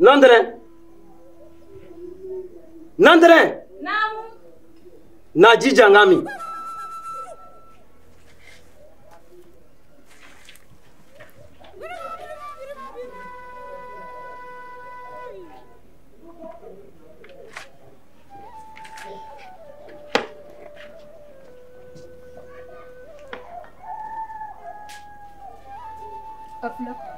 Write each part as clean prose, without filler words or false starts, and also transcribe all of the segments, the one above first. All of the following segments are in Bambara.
Nandre. Nandre. Naam. Najija ngami. Aflak.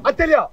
Atelia.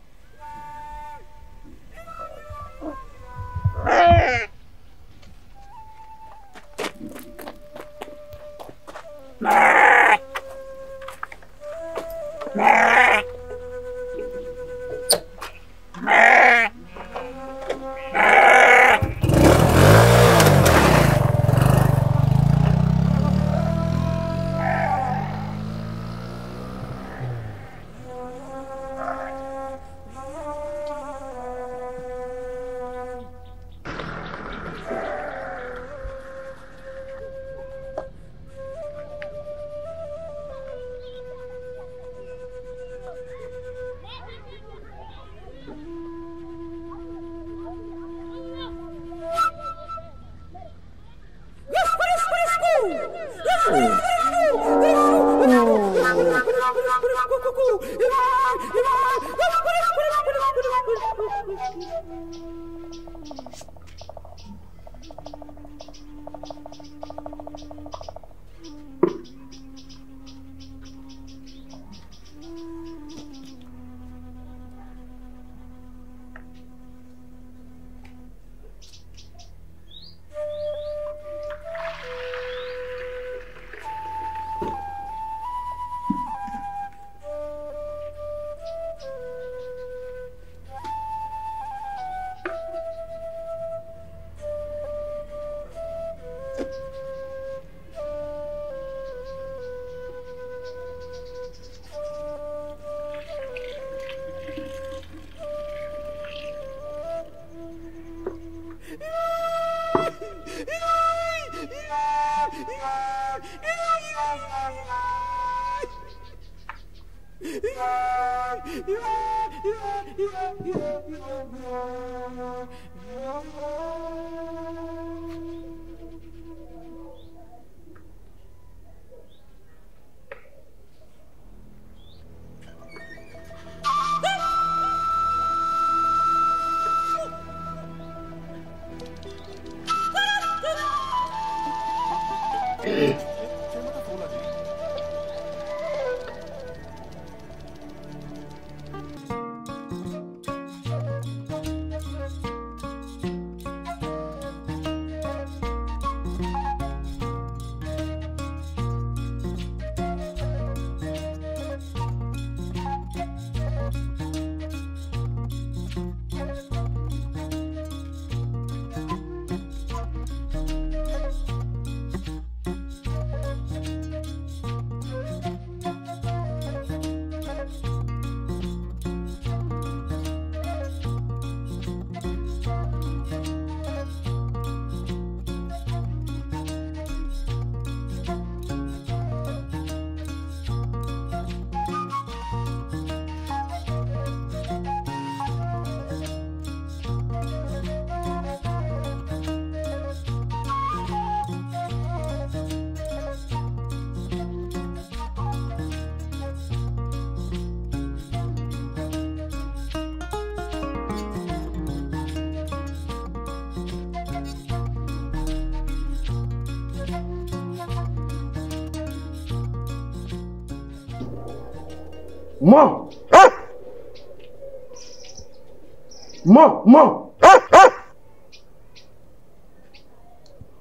Maman!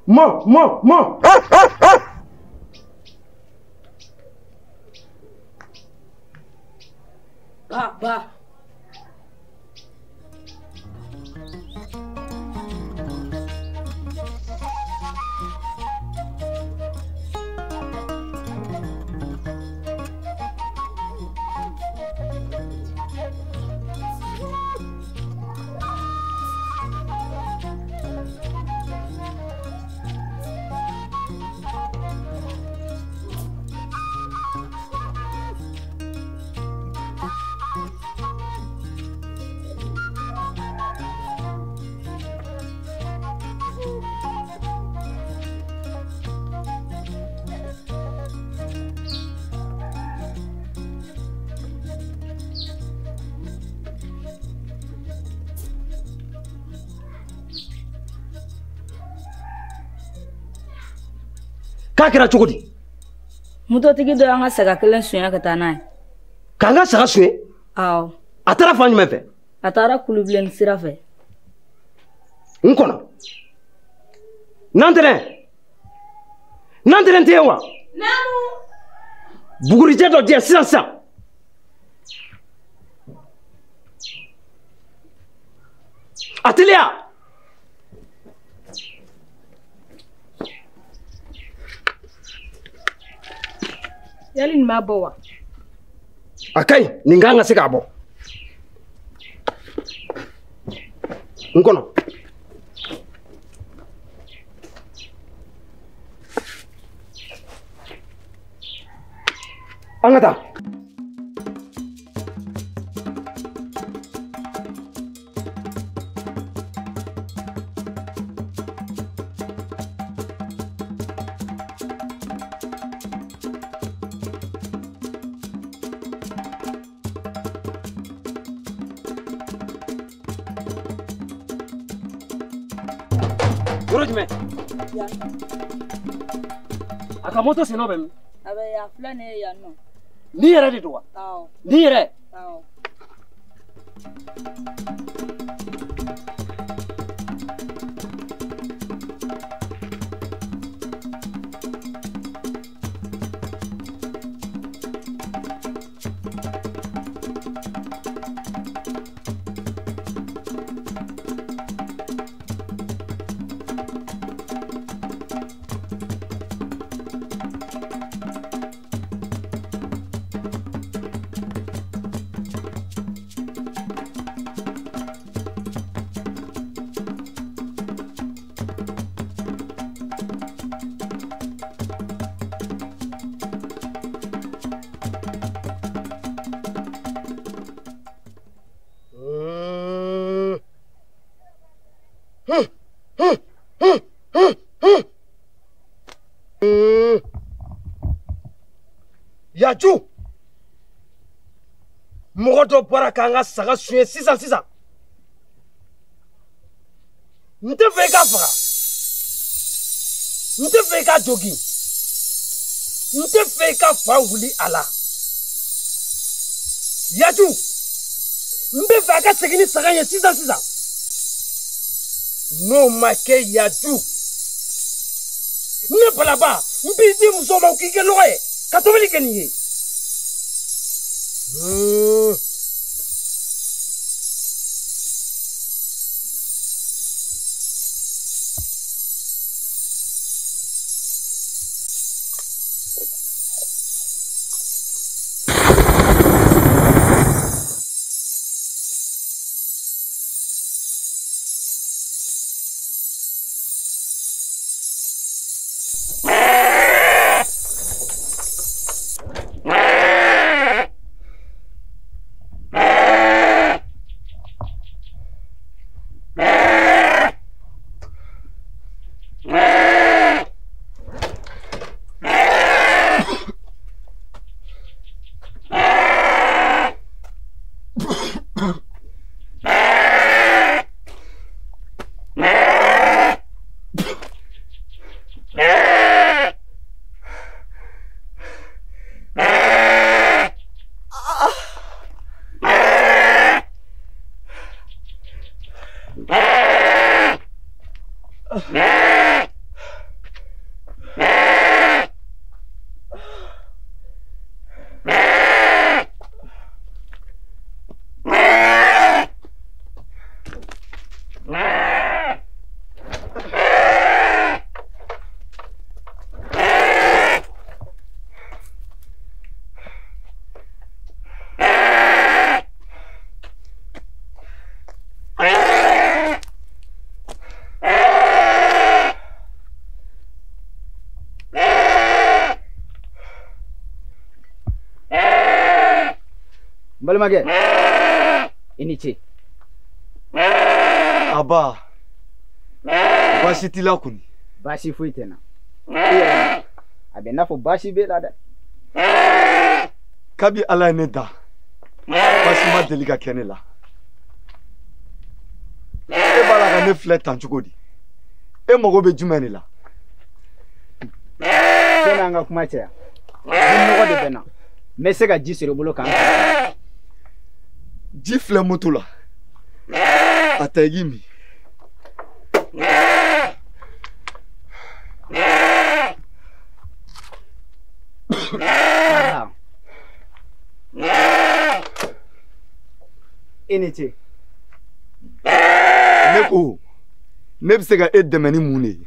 Maman! Maman! Bah. K'a kɛra cogo di? Mutotigi dɔ y'an ka saga kelen suɲɛ ka taa n'a ye. K'an ka saga suɲɛ? Awɔ. A taara fan jumɛn fɛ? A taara kulubilenni sira fɛ. N kɔnɔ. Nantɛnɛn tɛ yen wa? Naamu. Bugurijɛ dɔ di yan sisan. A teliya. Yali nin b'a bɔ wa? A ka ɲi, nin kan ka se k'a bɔ. N kɔnɔ. An ka taa. Yɔrɔ jumɛn? Yan. A ka moto sen nɔ bɛ min? A bɛ yan, filɛ nin ye yan nɔ. Nin yɛrɛ de don wa? Awɔ. Nin yɛrɛ? Awɔ. Yaju Mogoto bɔra k'an ka saga suɲɛ sisan. N tɛ fɛ I k'a faga. N tɛ fɛ I k'a jogin. N tɛ fɛ I ka fa wuli a la. Yaju n bɛ fɛ a ka segin ni saga ye sisan. N'o ma kɛ Yaju ne balaba n b'i di muso ma k'i kɛ lɔgɔ ye ka tobili kɛ nin ye. Balimage iniche Aba Bashi tila kuni bashi fuitena abena fo bashi be la da Kabi ala ne da Bashi ma deli ka kene la E bala ka ne filɛ tan cogo di E mago bɛ jumɛn de la Sena nga kuma cɛ Nogo de bena me se ka ji sere bolo kan Ji filɛ moto la A tɛgi mi Iniche Ne ko Ne bɛ se ka e dɛmɛ ni mun de ye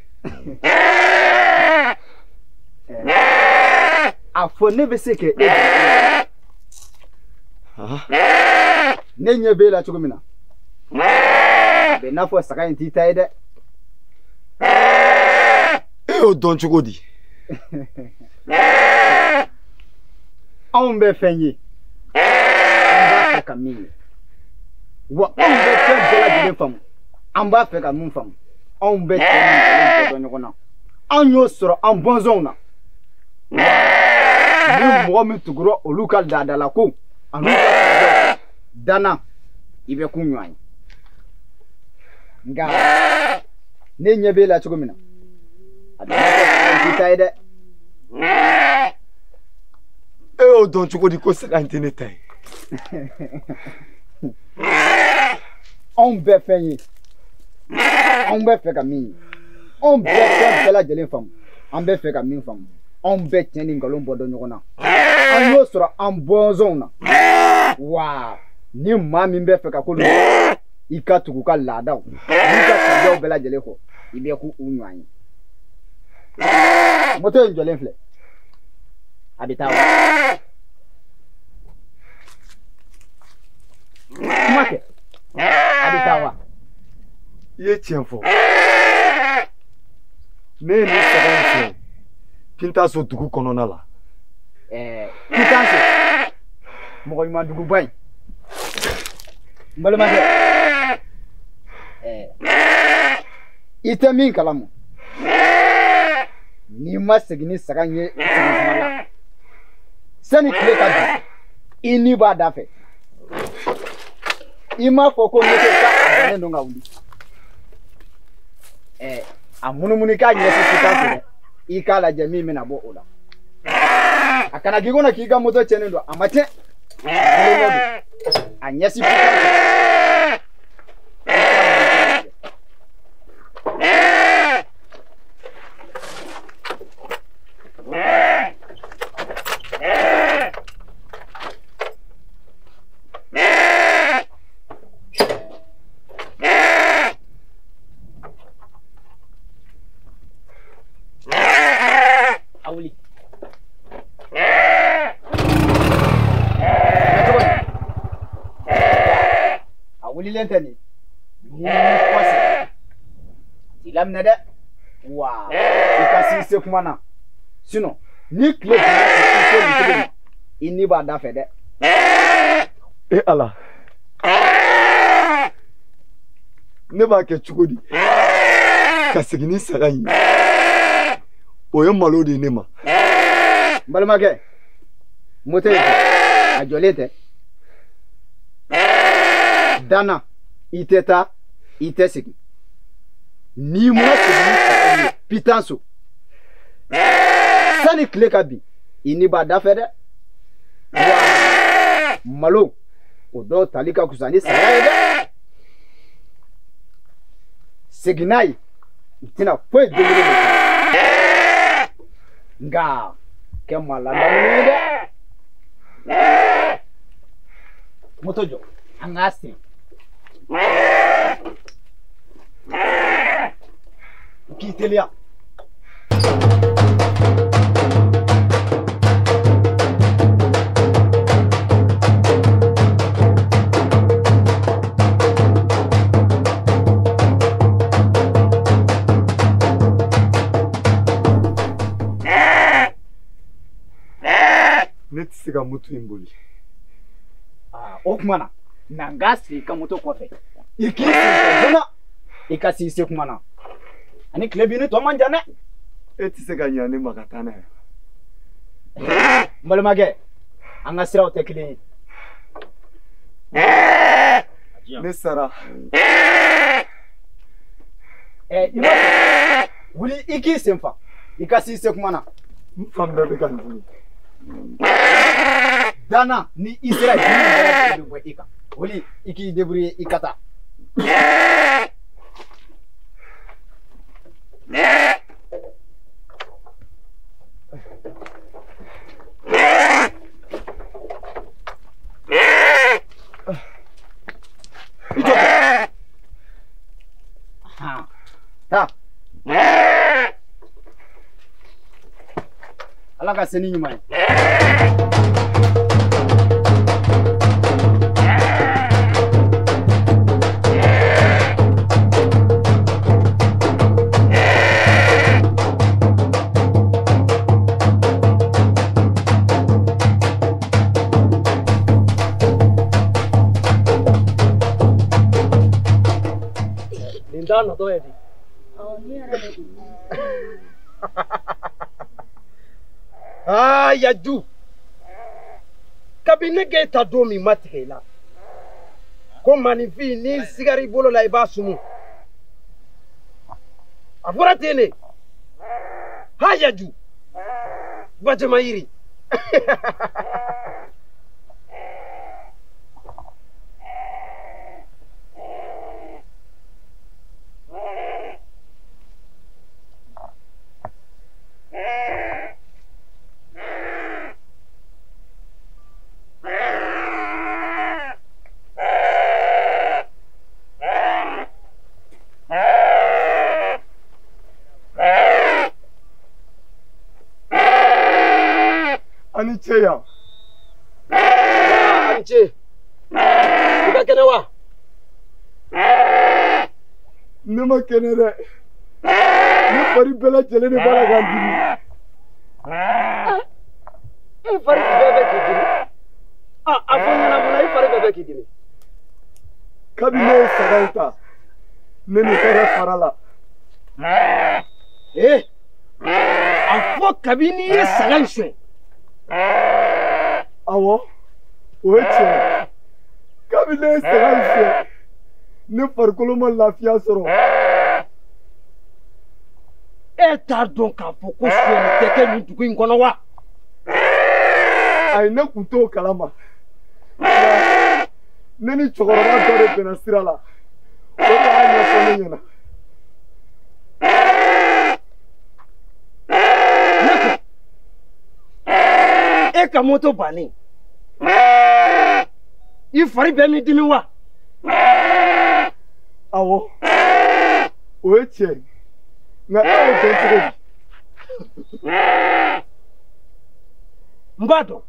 A fɔ ne bɛ se ka e ne ɲɛ b'e la cogo min na a bɛ n'a fɔ saga in t'i ta ye dɛ E y'o dɔn cogo di anw bɛ fɛn ye an b'a fɛ ka min ye wa anw bɛ fɛn bɛɛ lajɛlen faamu an b'a fɛ ka mun faamu anw bɛ cɛ ni muso dɔn ɲɔgɔn na anw y'o sɔrɔ an bɔnsɔnw na ni mɔgɔ min tugura olu ka laadala ko an'u ka dana I bɛ kun ɲɔgɔn ye nka ne ɲɛ b'e la cogo min na a bɛ n'a fɔ saga in t'i ta ye dɛ E y'o dɔn cogo di ko saga in tɛ ne ta ye anw bɛ fɛn ye anw bɛ fɛ ka min ye anw bɛ fɛn bɛɛ lajɛlen faamu an bɛ fɛ ka min faamu anw bɛ tiɲɛ ni nkalon bɔ dɔn ɲɔgɔn na an y'o sɔrɔ an bɔnsɔnw na wa ni maa min bɛ fɛ ka ko I ka tugu ka laadaw n'i ka tabiyaw bɛɛ lajɛlen kɔ I bɛ ku u ɲɔgɔn ye moto in jɔlen filɛ a bɛ taa wa kuma kɛ a bɛ taa wa I ye tiɲɛ fɔ Ne ye nin saga in fɛ k'i t'a so dugu kɔnɔna la k'i t'a so mɔgɔ ɲuman duguba in n balimakɛ ite min kalamu ni ma segini saga nye segini sani kile ka bi ini ba dafe ima foko moto ka abane no nga wuli amunumuni ka nye sita ika la jami mina bo ola akana gigona kiga moto chenendo amate anyesi pita Awuli awuli lentani ni kwasi dilam nede wa ikasi se kumana sino ni club na ini ba da fede ala ne ba ke chugodi kasigini sagai oyo malodi nema balmake mote ajolete dana iteta itesiki ni mo se pitanso sani klekabi ini ba dafede malo odo talika kusani sarayede signai itina foi demire nga kemala ndamide motojo angasi kitelia Netsika mutu imboli. Okumana nangasi kamuto kofe. Ikisi kona ikasi se kumana. Ani klebini to manjane. Etiseka nyane makatana. Mbalmage angasira otekili. Nesara. Ima wuli ikisi mfa. Ikasi se kumana. Mfambe bekanzini. Dana ni Israel ni ika woli iki debrouiller ikata ta alaka seni nyuma Lindana to edi. Ya ju. Kabine ke ta do mi matkela. Ko manifi ni sigari bolo la iba sumu. Afura tene. Ya ju. Baje mayiri. Aniche ya. Aniche. Uka kenewa. Nema kenere. Ni fari bela jele ni bala gandini. Fari bebe kidini. Afonya na muna fari bebe kidini. Kabine sagaita. Nene kare farala. a fɔ kabini ye saga in suɲɛ. Awɔ, o ye tiɲɛ ye. Kabini ne ye saga in suɲɛ, ne farikolo ma lafiya sɔrɔ. E t'a dɔn k'a fɔ ko suɲɛni tɛ kɛ nin dugu in kɔnɔ wa? Ayi, ne kun t'o kalama. Ne ni cɛkɔrɔba dɔ de bɛnna sira la. O de y'a ɲɛfɔ ne ɲɛna. E ka moto bannen. I fari bɛ min dimi wa? Awɔ, o ye tiɲɛ ye. Nka e y'o dɔn cogo di? N b'a dɔn.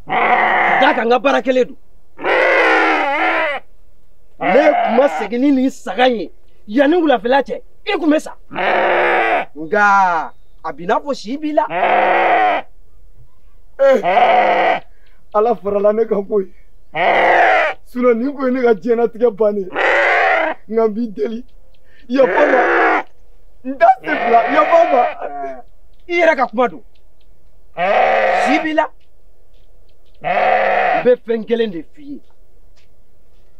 Ka d'a kan n ka baara kelen don. Ne kun ma segin ni nin saga in ye yanni wulafɛla cɛ, I kun bɛ sa. Nka a b'i n'a fɔ si b'i la. Ala farala ne kan koyi. Sinon nin kun ye ne ka diɲɛlatigɛ bannen. Nka n b'i deli. Yafa n ma. N da se fila, yafa n ma. I yɛrɛ ka kuma don. Si b'i la. N bɛ fɛn kelen de f'i ye.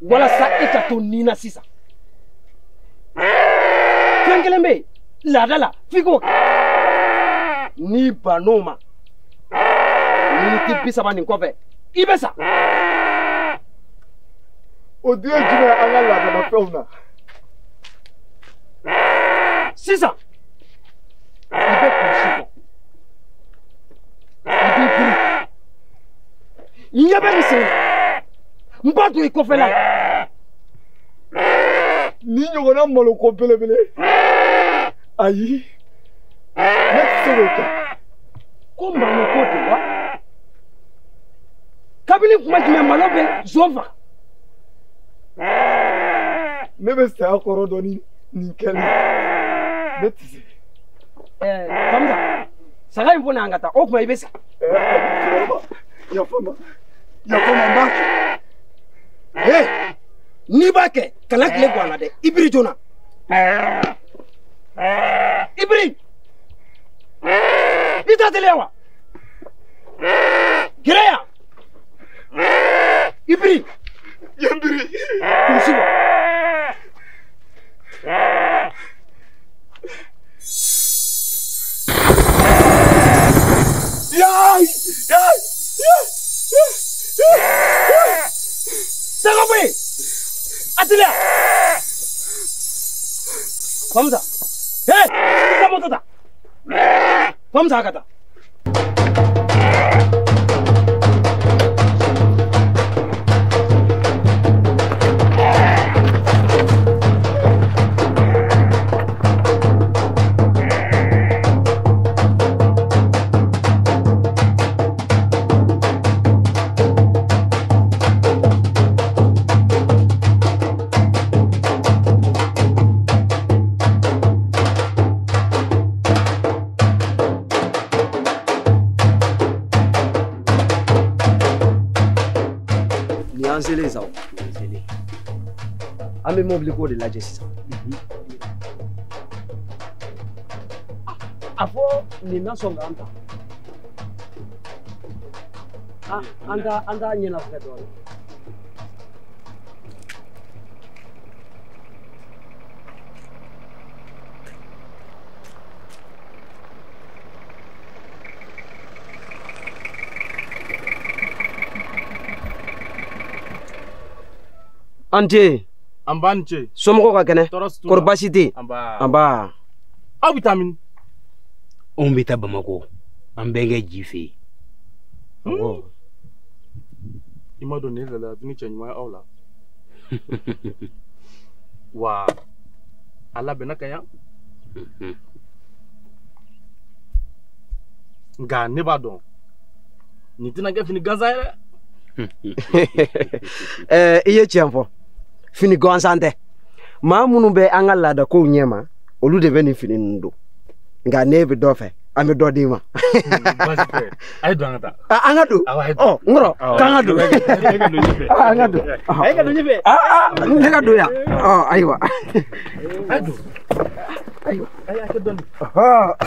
Walasa e ka to nin na sisan. Fɛn kelen bɛ yen, laada la, f'i k'o kɛ. N'i bann'o ma, miniti 30 nin kɔfɛ, I bɛ sa. O dun ye jumɛn ye an ka laadalafɛnw na? Sisan, I bɛ kulusi bɔ. I b'i biri. Ɲɛ bɛ nin sen na. N b'a don I kɔfɛla la. Ni ɲɔgɔnna maloko belebele. Ayi, ne tɛ se k'o kɛ. Ko maloko de wa? Kabini kuma jumɛn malo bɛ zon faga? Ne bɛ saya kɔrɔ dɔn ni nin kɛli. Ne tɛ se. Kamisa, saga in fɔ n'an ka taa, o tuma I bɛ sa. Cɛkɔrɔba, yafa n ma. Yafa n ma, n b'a kɛ. N'i b'a kɛ, kana tile bɔ a la dɛ. I biri joona. I biri. I t'a teliya wa? Gɛrɛ yan. I biri. Yan biri. Kulusi bɔ. Daga bɔ yen. A teliya. Kamisa. I ka moto ta. Kamisa a ka taa. Sele sa o. An bɛ mobili ko de lajɛ sisan. A fɔ nin na sɔn k'an ta. An t'a ɲɛnafɛ dɔɔnin. Ante. Amba nche. Somɔgɔw ka kɛnɛ. Kɔri baasi tɛ yen. Anba. Aw bɛ taa min? Anw bɛ taa Bamako. An bɛɛ kɛ ji fɛ yen. I ma dɔn ne yɛrɛ ni cɛ ɲuman ye aw la. Wa a labɛnna ka yan. Nka ne b'a dɔn nin tɛna kɛ fini gansan ye dɛ. I ye tiɲɛ fɔ. Fini gansan tɛ. Maa minnu bɛ an ka laadakow ɲɛma, olu de bɛ nin fini ninnu don. Nka ne bɛ dɔ fɛ, an bɛ dɔ d'i ma. Baasi tɛ. A ye don an ka taa. An ka don. Ɔ, n kɔrɔ, k'an ka don. An ka don ɲɛfɛ. A ye ka don ɲɛfɛ. Ne ka don yan. Ayiwa. A ye don. Ayo. Ayo ke doni. Aha.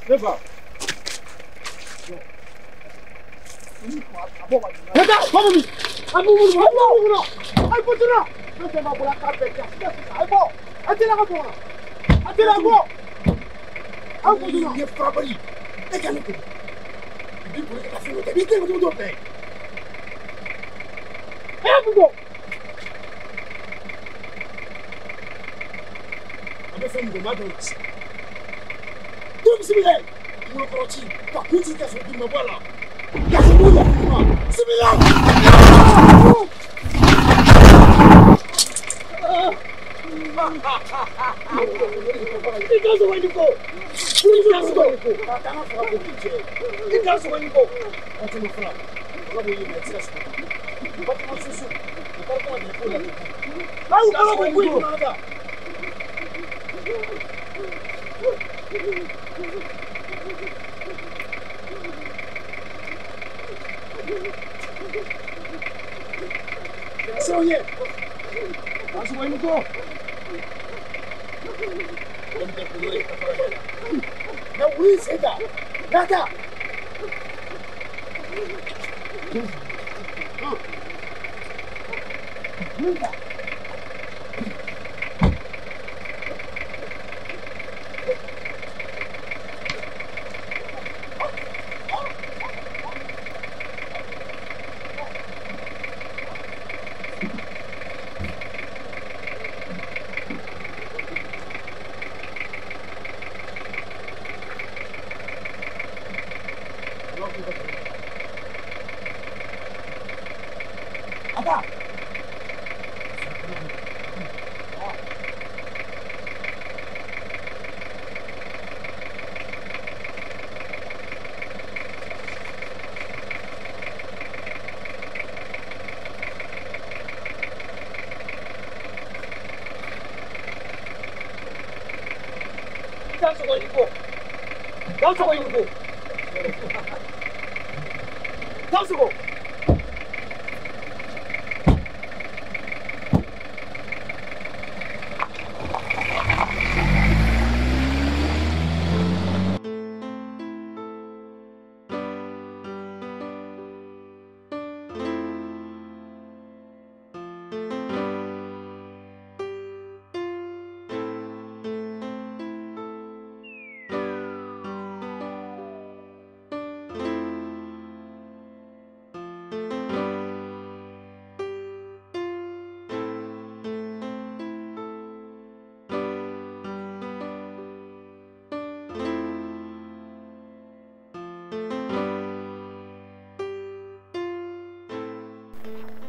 Neba. Neda, follow me. I'm moving. I put it up. Don't ever pull a carpet. I go. Until I go. Until I go. I'm going to do your property. They can't look at it. You put it up. You think you don't pay. I have to go. I'm going to go. My dogs. Don't see me there. You will approach him. But who's it that's with my brother? That's a good one. See me there. He does when you go. He does go. He does when you go. What's in the front? What will you make sense? What do you want to do? How will you go? So yeah, that's where you go. Now we say that. Nada. That's where you go. That's where you go. That's where you go.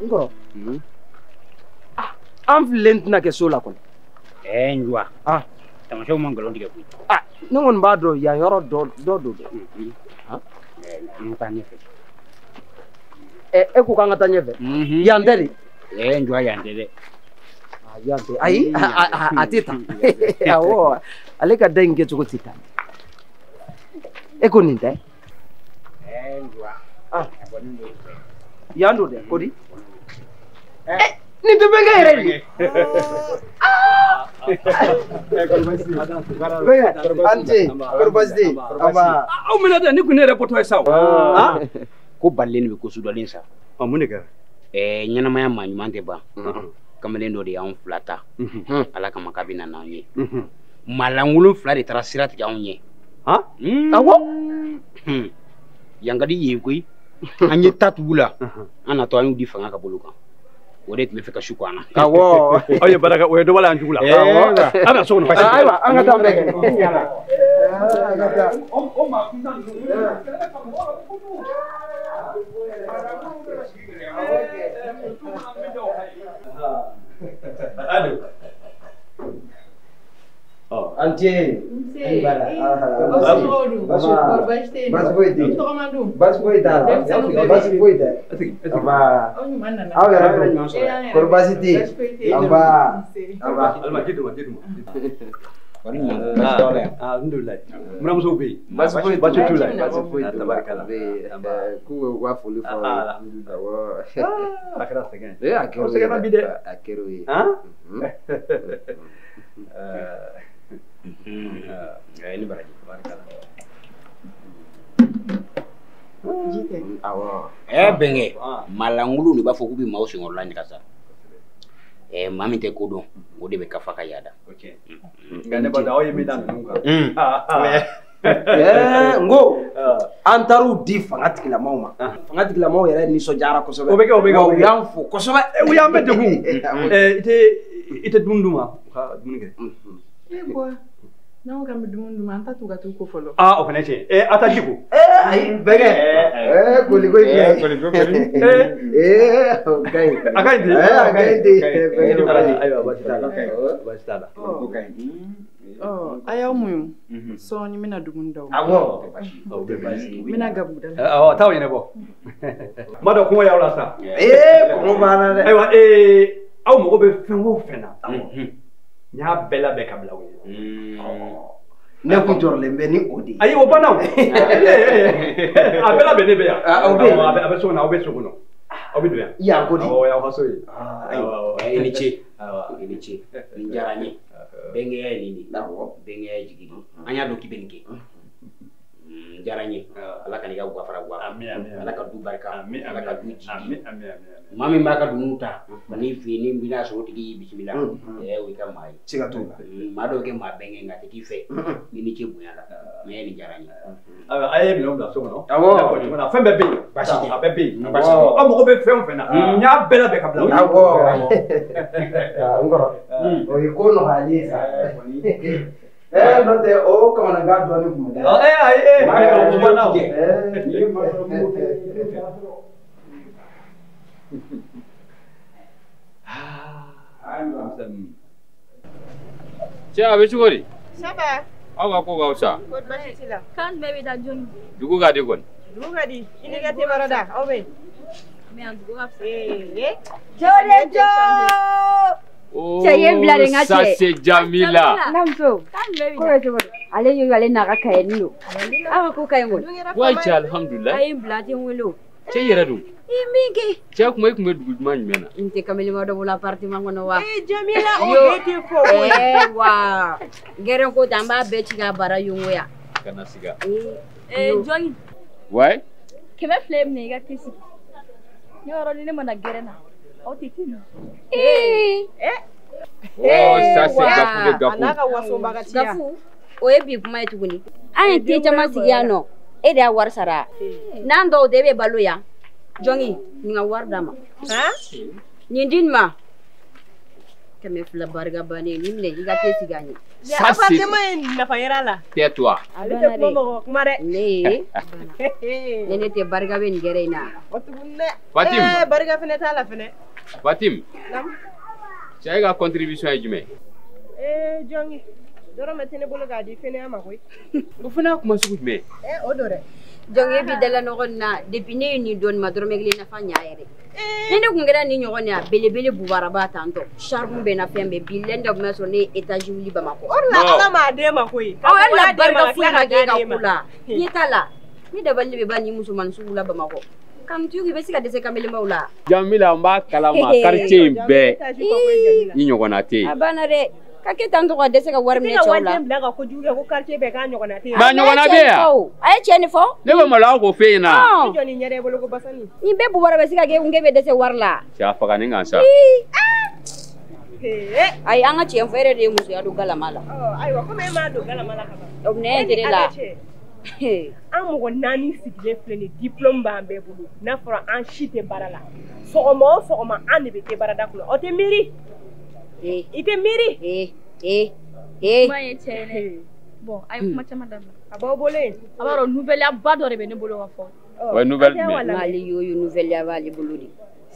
Ngoro. Am filent na ke sola kon. Njua. Tamasho mangalo ndiga ku. Ngon badro ya yoro do. Mutanye fe. Ku kanga tanye fe. Yandeli. Njua yandele. Yande. Ai atita. Yawo. Aleka denge tsukutita. Eko ninde? Njua. Yando de kodi. Ni tubenge hereni. Ante, korbasdi. Ama. Au mina da ni kunere poto sawa. Ko ballen be ko sudalin sa. mun de kɛra ɲɛnamaya ma ɲuman tɛ ban kamalen dɔ de y'anw fila ta ala kama k'a bɛ na n'anw ye maalankolon fila de taara sira tigɛ anw ɲɛ awɔ yan ka di yen koyi an ye ta tugu la an natɔ an y'u di fanga ka bolo kan o de tun bɛ fɛ ka su ko an na awɔ aw ye baraka o ye dɔ b'a la an jugu la a bɛ so kɔnɔ basi ayiwa an ka taa bɛɛ kɛ Antie. Alhamdulillah. Muramuso be. Basi tu la. Tabarkala. Ku wa foli fo. Alhamdulillah. Akira segen. Akira segen bi de. Akira. Ini baraji tabarkala. Awɔ. Benge. Malangulu ni b'a fɔ k'u bɛ maaw senkɔrɔ la ɲaga sa. Maa min tɛ ko dɔn o de bɛ kafa ka yaada. Nka ne ba dɔn aw ye min da ninnu kan. Ngo an taar'u di fanga tigilamaw ma fanga tigilamaw yɛrɛ nisɔndiyara kosɛbɛ o bɛ kɛ u y'an fo kosɛbɛ u y'an bɛɛ degun i tɛ dumuni d'u ma u ka dumuni kɛ n'anw kan bɛ dumuni d'u ma an ta t'u ka t'u ko fɔlɔ o fana tiɲɛ a ta ji ko ayi bɛgɛ koliko filɛ a ka ɲi ten a ka ɲi ten ayiwa baasi t'a la baasi t'a la a y'aw muɲu sɔɔni n bɛna dumuni d'aw ma awɔ o bɛ baasi n bɛna gabugu da la awɔ t'aw ɲɛnabɔ n b'a dɔn kɔngɔ y'aw la sa kɔngɔ banna dɛ ayiwa aw mago bɛ fɛn o fɛn na n y'a bɛɛ labɛn ka bila aw ye ne kun jɔrɔlen bɛ ni o de ye ayi o banna o a bɛɛ labɛn ne bɛ yan a bɛ so kɔnɔ aw bɛ so kɔnɔ aw bɛ don yan yan ko di awɔ y'aw ka so ye I ni ce i ni ce nin diyara n ye bɛnkɛya ye nin de bɛnkɛya ye jigi de an y'a dɔn k'i bɛ nin kɛ diyara n ye ala ka n'i ka gafara bɔ a kan ala ka du barika ala ka du jigi maa min b'a ka dumuni ta ka n'i fɛ yen ni bɛna sɔrɔ o tigi y'i bisimila o y'i ka maa ye siga t'o la maa dɔw kɛ maa bɛnkɛ nka a tɛ k'i fɛ ni ni ce bonya la mais nin diyara n ye a ye minɛnw bila so kɔnɔ awɔ fɛn bɛɛ bɛ yen baasi tɛ a bɛɛ bɛ yen aw mago bɛ fɛn o fɛn na n y'a bɛɛ labɛn ka bila aw awɔ n kɔrɔ o ye ko nɔgɔyalen ye sa n'o tɛ o kamanagan dɔɔnin kun bɛ da Cɛ a bɛ cogo di? Saba. Aw ka ko ka fisa. Ko baasi t'i la. Kan bɛɛ bɛ taa jɔnni? Dugu ka di kɔni. Dugu ka di. I n'i ka tebaro da aw bɛ yen. Mais en dugu ka fisa. Jodejo. Cɛ ye n bila de n ka cɛ. Ça c'est Jamila. Namuso. Kan bɛɛ bɛ taa. Ko bɛ cogo di? Ale y'o ale n'a ka kaye nin don. Aw ko kaye ko. Wa cɛ alhamdulillah. A ye n bila a tɛ n wele o. Cɛ yɛrɛ dun? I min kɛ? Cɛ kuma i tun bɛ dugu jumɛn jumɛn na? N tɛ kamelima dɔ bolo appartement kɔnɔ wa? Jamila o bɛ tɛ fɔ. Wa gɛrɛ ko tan an b'a bɛɛ ci ka bara yongo ya. Kana siga. Jɔnni. Ouais. 200 minɛ i ka kisi. Ne yɔrɔ ni ne mana gɛrɛ na aw tɛ tunu. Oh ça c'est Gafu de Gafu. A n'a ka wasobaga ciya. Gafu o ye bi kuma ye tuguni. An ye te caman sigi yan nɔ. E de y'a wari sara n'an dɔw de bɛ balo yan jɔnki nin ka wari d'a ma nin di nin ma 200 barika bannen nin minɛ i ka te sigi an ye appartement ye nafa yɛrɛ la tais-toi ale tɛ kuma mɔgɔ kuma dɛ ne tɛ barika bɛ nin gɛrɛ in na o tuguni dɛ Fatim barika fɛnɛ t'a la fɛnɛ Fatim cɛ e ka contribution ye jumɛn jɔnki dɔrɔmɛ tɛ ne bolo k'a di fɛnɛ ma koyi o fana y'a kuma sugu jumɛn o don dɛ jɔnki e bi dala ɲɔgɔn na depuis ne ye nin dɔɔni ma dɔrɔmɛ kelen nafa ɲa yɛrɛ ni ne kun kɛra nin ɲɔgɔn ya belebele bubaraba tantɔ charbon bɛ na fɛn bɛɛ bi lɛn dɔ tun bɛ sɔrɔ ne ye étage wuli Bamakɔ o de la ala m'a d'e ma koyi aw yɛrɛ la barika foyi ma kɛ e ka ko la ɲɛ t'a la ni dabali de bɛ ba nin musomanin sugu la Bamakɔ kanutigi bɛ se ka dɛsɛ kamelemanw la Jamila n b'a kalama quartier in bɛɛ i ɲɔgɔnna tɛ yen a banna dɛ Kake tanto ko dese ka war me chola. Ka wajin blaga ko juge ko quartier be ka nyogona te. Ba nyogona be ya. Ay cheni fo. Ne be mala ko fe na. Joni nyere bolo ko basani. Ni be bu wara be sika ge ngebe dese warla. Ja faga ni ngasa. Ay anga chen fere de musu ya do gala mala. Oh ay wa ko me ma do gala mala ka ba. O ne dire la. An mo nani sigile fleni diplôme ba be bulu. Na fora an shite barala. Sogoma an be te barada kulo. O te miri. Ite miri. Maye chene. Bon, ay kuma chama dama. Aba bolé. Aba nouvelle ya ba do rebe ne bolo wa fo. Ouais, nouvelle. Mali yo nouvelle ya bali buludi.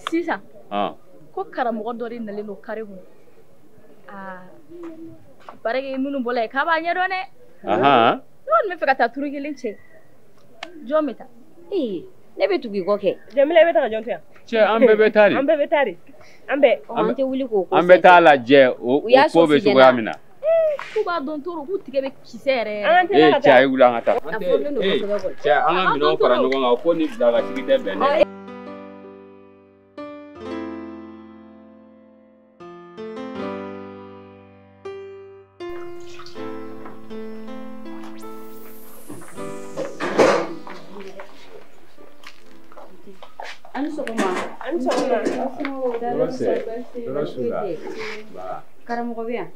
Sisa. Ah. Ko karamogo do ri nale no kare hu. Parege munu bola ka ba nyero ne. Aha. Non me feka ta turu gelin che. Jometa. Ne be tugi ko ke. Jamila be ta jonte ya. Che ambe betari. Ambe betari. Ambe. Ante wuli ko. Ambe ta la je o ko be su ya mina. Ku ba don toro ku tige be kisere. Che ay wula ngata. Che anga mi no fara no nga ko ni daga tigite bene. Karamogo bien.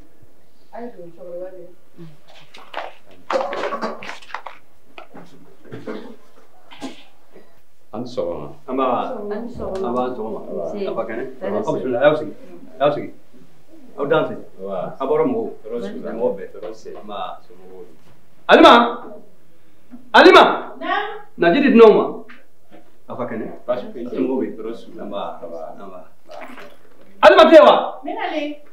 Ansoro. Amba. Apa kan? Apa sudah? Ayo sini. Ayo danse. Aboro mo. Mo be. Amba. Alima. Na jadi noma. Apa kan? Pas mo be. Amba. Alima tewa. Menale.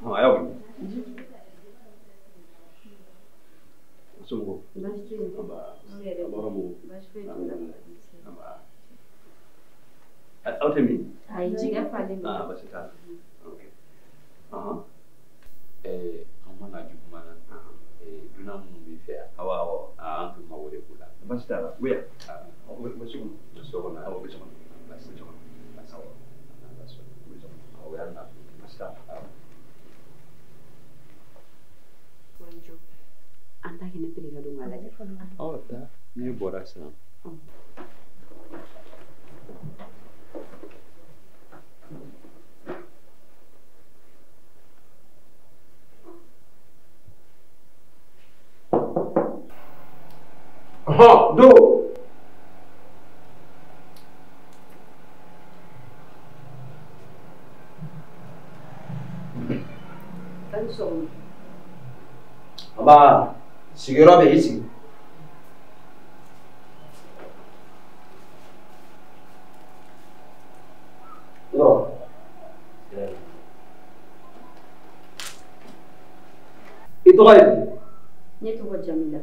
Ayo. Sungguh. Out me. Basita. Okay. Amana jumana. Duna mu bi fe. Awa. Antu ma wore kula. Basita. Where? So na. Anta kene piliga do ngala. Oh, ta. Ni bora sana. Do. Aba, siguro be isi. No. Itu kan? Ni to ko Jamila.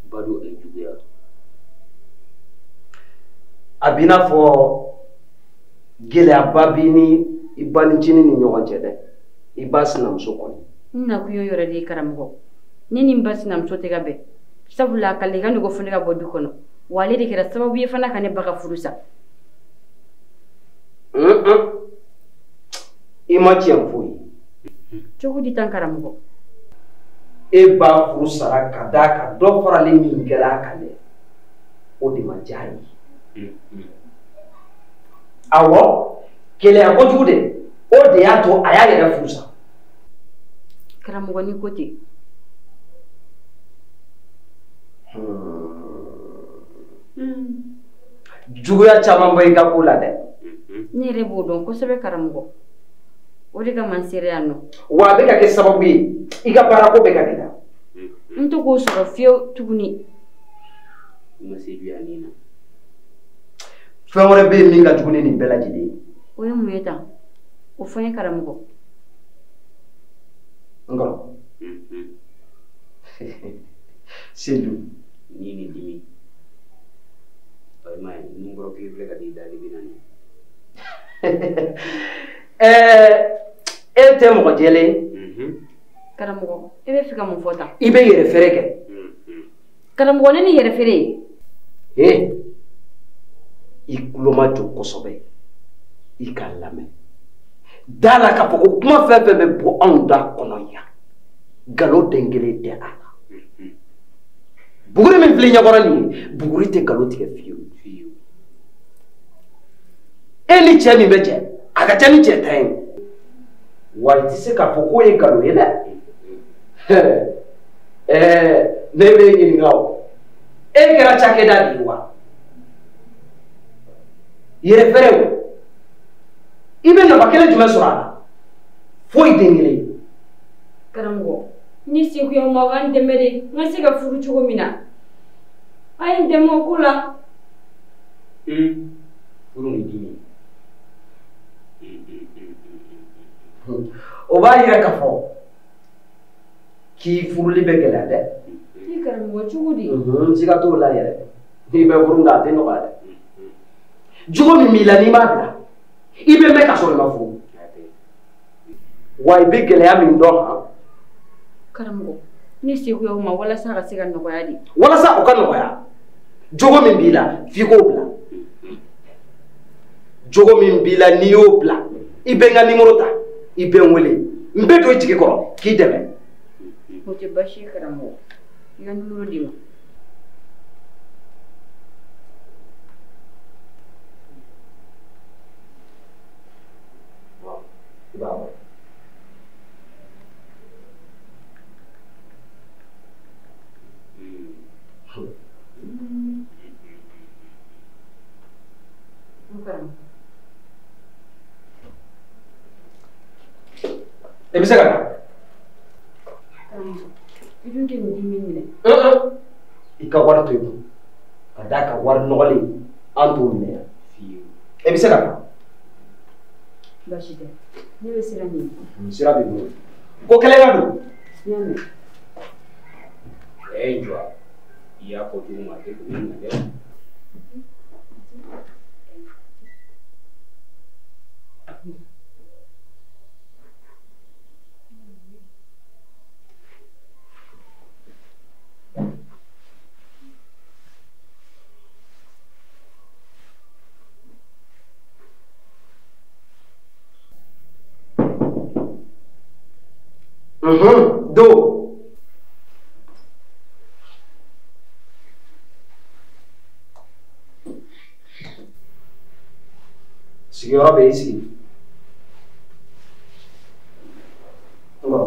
Badu ay juguya. Abina fo gɛlɛyaba b'i ni i banicinin ni ɲɔgɔn cɛ dɛ i ba sinamuso kɔni. N na kun y'o yɔrɔ de ye karamɔgɔ. Ne ni n ba sinamuso tɛ ka bɛn sabula a kale ka nugu fo ne ka bɔ du kɔnɔ wa ale de kɛra sababu ye fana ka ne ba ka furu sa. I ma tiɲɛ fɔ ye. Cogo di tan karamɔgɔ? E ba furu sara ka d'a kan dɔ faralen min kɛra a kan dɛ o de ma diya ye. Awɔ gɛlɛya kojugu dɛ o de y'a to a y'a yɛrɛ furu sa. Karamɔgɔ ni ko ten. Juguya caman bɛ i ka ko la dɛ. Ne yɛrɛ b'o dɔn kosɛbɛ karamɔgɔ. O de kama n sera yan nɔ. Wa a bɛ ka kɛ sababu ye i ka baarako bɛ ka gɛlɛya. N tɛ k'o sɔrɔ fiyewu tuguni. I ma se bi a nin na. Fɛn wɛrɛ bɛ yen min ka jugu ni nin bɛɛ lajɛlen ye. O ye mun ye tan? O fɔ n ye karamɔgɔ. Nkɔrɔ. Sedu. Ni ni dimi. Walima ni ngɔrɔ k'i filɛ ka t'i da ni bi naani. E tɛ mɔgɔ jɛlen ye. Karamɔgɔ, e bɛ fɛ ka mun fɔ tan? I bɛ yɛrɛ fɛrɛ kɛ. Karamɔgɔ, ne ni yɛrɛ fɛrɛ ye. I tulo ma jɔ kosɛbɛ. I k'a lamɛn. Da la k'a fɔ ko kuma fɛn fɛn bɛ bɔ anw da kɔnɔ yan nkalon den kelen tɛ a la. Buguri min filɛ ɲɛkɔrɔ nin ye buguri tɛ nkalon tigɛ fiyewu. E ni cɛ min bɛ jɛ a ka ca ni cɛ ta ye wa i tɛ se k'a fɔ k'o ye nkalon ye dɛ. Ne bɛ ɲininka o e kɛra cakɛda de ye wa? Yɛrɛ fɛrɛ o i bɛ nafa kelen jumɛn sɔrɔ a la? Foyi den kelen. Karamɔgɔ, ni sekuya ma ka n dɛmɛ de n ka se ka furu cogo min na. A ye n dɛmɛ o ko la. Furu ni dimi. O b'a yira k'a fɔ k'i furuli bɛ gɛlɛya dɛ. Ni karamɔgɔ cogo di? Siga t'o la yɛrɛ. N'i bɛ furu nka a tɛ nɔgɔya dɛ. Jogo min b'i la n'i m'a bila i bɛ mɛn ka sɔrɔ i ma furu. Wa i bɛ gɛlɛya min dɔn han. Karamɔgɔ, ne sekuya o ma walasa a ka se ka nɔgɔya de. Walasa o ka nɔgɔya jogo min b'i la f'i k'o bila. Jogo min b'i la n'i y'o bila i bɛ n ka nimoro ta i bɛ n wele n bɛ don i jigi kɔrɔ k'i dɛmɛ. O tɛ baasi ye karamɔgɔ, i ka nimoro di ma. I bɛ se ka taa. I dun tɛ nin dimi minɛ. I ka wari to yen ka d'a kan wari nɔgɔlen an t'o minɛ yan. I bɛ se ka taa. Baasi tɛ, ne bɛ sira ɲini. Sira b'i bolo. Ko kɛlɛ ka don. N y'a mɛn. Jɔ i y'a fɔ cogo min a tɛ dugu min na dɛ. Do. Sigiyɔrɔ bɛ yen i sigi. Nkɔrɔ.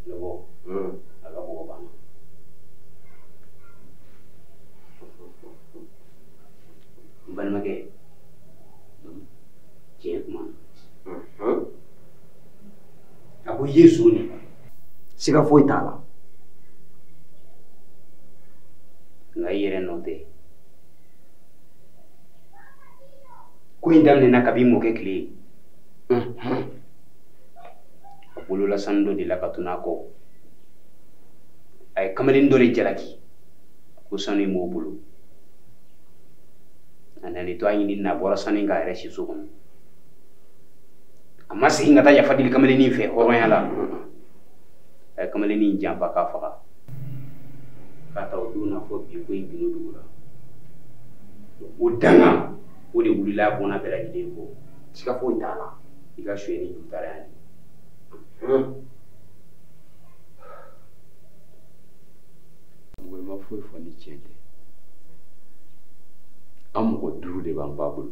Lobo, aga bogo bana. Balimakɛ, tiɲɛ kuma na. A ko Yesu ni siga foyi t'a la. Nka I yɛrɛ nɔ tɛ. Ko in daminɛna kabi mɔkɛ tile ye. A bolola sanu dɔ de la ka tunu a kɔ. A ye kamalen dɔ de jalaki ko sanu in b'o bolo. A nana to a ɲini na a bɔra sanu in k'a yɛrɛ si so kɔnɔ. A ma segin ka taa yafa deli kamalennin fɛ hɔrɔnya la. A ye kamalennin janfa k'a faga. K'a ta o don na fɔ bi ko in bin'o dugu la. O danga o de wulila a bɔnna bɛɛ lajɛlen kɔ. Siga foyi t'a la. I ka suɲɛ ni ju taara yan. Mɔgɔ ma foyi fɔ ni tiɲɛ tɛ. An mɔgɔ 5 de b'an ba bolo.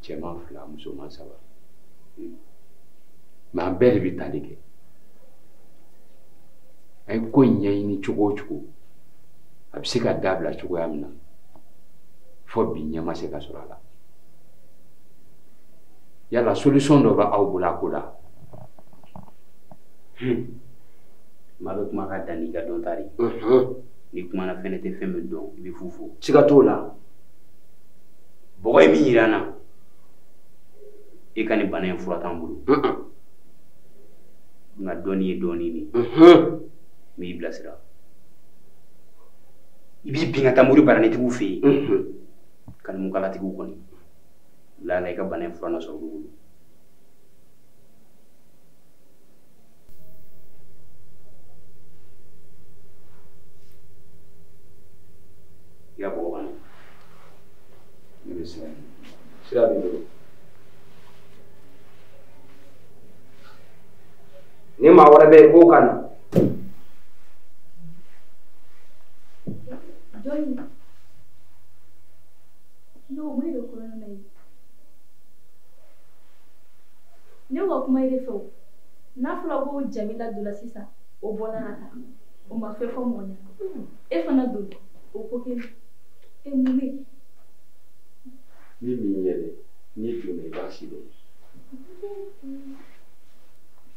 Cɛman 2, musoman 3. Mais an bɛɛ de bɛ tali kɛ. An ye ko in ɲɛɲini cogo o cogo a bɛ se ka dabila cogoya min na fɔ bi ɲɛ ma se ka sɔrɔ a la. Yala solution dɔ bɛ aw bolo a ko la? Maa bɛ kuma ka dan n'i ka dɔn ta de. Ni kumana fɛnɛ tɛ fɛn min dɔn I bɛ fufu. Siga t'o la. Bɔgɔ ye min yira n na I ka nin bana in fura t'an bolo. Nka dɔɔni ye dɔɔni de. N b'i bilasira. I b'i bin ka taa mori baranitigiw fɛ yen. Kanimukalatigiw kɔni. Lala I ka bana in fura na sɔrɔ olu bolo. I ka bɔgɔ banna. Ne bɛ sira. Sira b'i bolo. Ni maa wɛrɛ bɛ yen k'o ka na. Jɔnni? Non, mun de bɛ kɔnɔna na yen? Ne ko ka kuma I de fɛ o. N'a fɔra ko Jamila donna sisan, o bɔra ka taa. O ma fɛn fɔ mɔgɔ ɲɛna. E fana don, o ko kelen. E mun bɛ yen? Ni min yɛrɛ n'i donna I b'a si dɔn.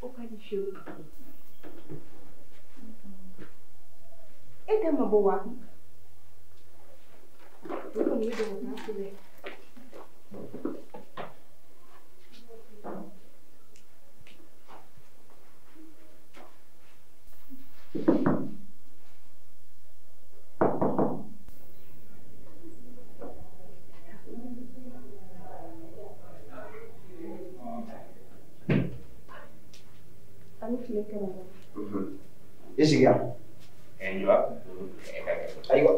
O ka di fiyewu. E tɛ mabɔ wa? O kɔni bɛ dɔgɔtɔrɔya ko bɛɛ. I sigi yan. Enjoy. Ayiwa.